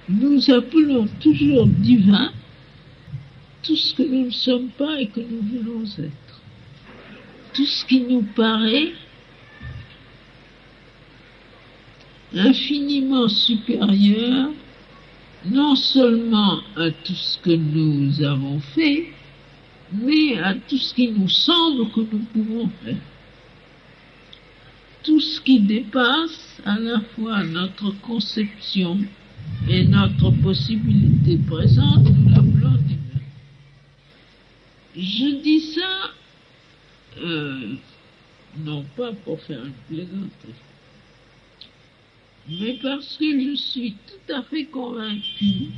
Nous appelons toujours divin tout ce que nous ne sommes pas et que nous voulons être. Tout ce qui nous paraît infiniment supérieur, non seulement à tout ce que nous avons fait, mais à tout ce qui nous semble que nous pouvons faire. Tout ce qui dépasse à la fois notre conception et notre possibilité présente, nous l'appelons divin. Je dis ça, non pas pour faire une plaisanterie, mais parce que je suis tout à fait convaincue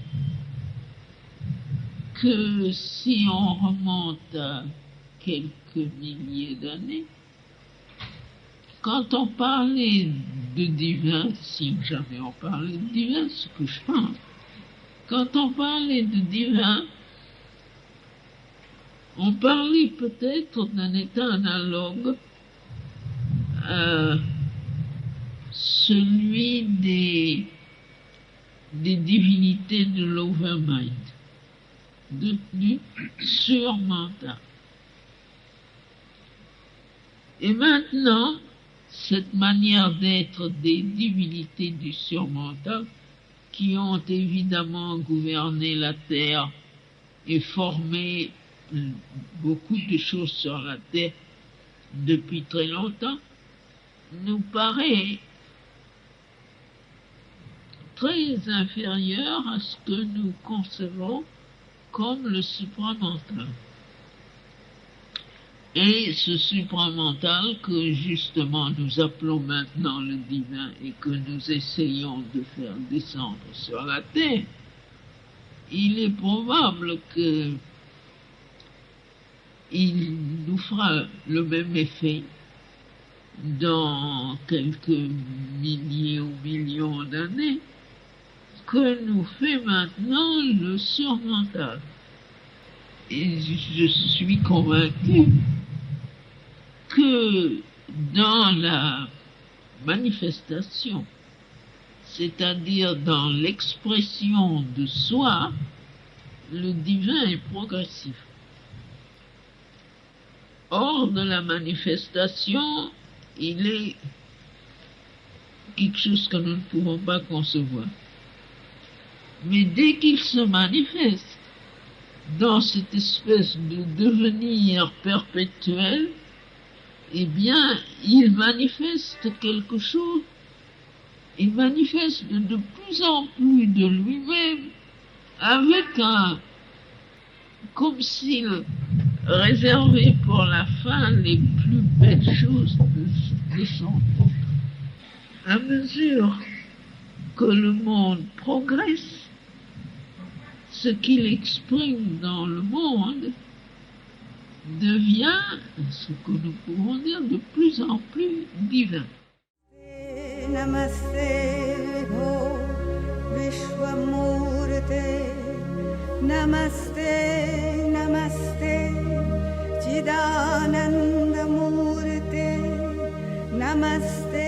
que si on remonte à quelques milliers d'années, quand on parlait de divin, si jamais on parlait de divin, ce que je pense, quand on parlait de divin, on parlait peut-être d'un état analogue à celui des divinités de l'overmind, du surmental. Et maintenant, cette manière d'être des divinités du surmental, qui ont évidemment gouverné la Terre et formé beaucoup de choses sur la Terre depuis très longtemps, nous paraît très inférieur à ce que nous concevons comme le supramental. Et ce supramental que justement nous appelons maintenant le divin et que nous essayons de faire descendre sur la terre, il est probable que il nous fera le même effet dans quelques milliers ou millions d'années que nous fait maintenant le surmental. Et je suis convaincu que dans la manifestation, c'est-à-dire dans l'expression de soi, le divin est progressif. Hors de la manifestation, il est quelque chose que nous ne pouvons pas concevoir. Mais dès qu'il se manifeste dans cette espèce de devenir perpétuel, eh bien, il manifeste quelque chose. Il manifeste de plus en plus de lui-même avec comme s'il réservait pour la fin les plus belles choses de son temps. À mesure que le monde progresse, ce qu'il exprime dans le monde devient, ce que nous pouvons dire, de plus en plus divin. Namaste Vibho Vishwamurte, Namaste, Namaste Chidananda Murte, Namaste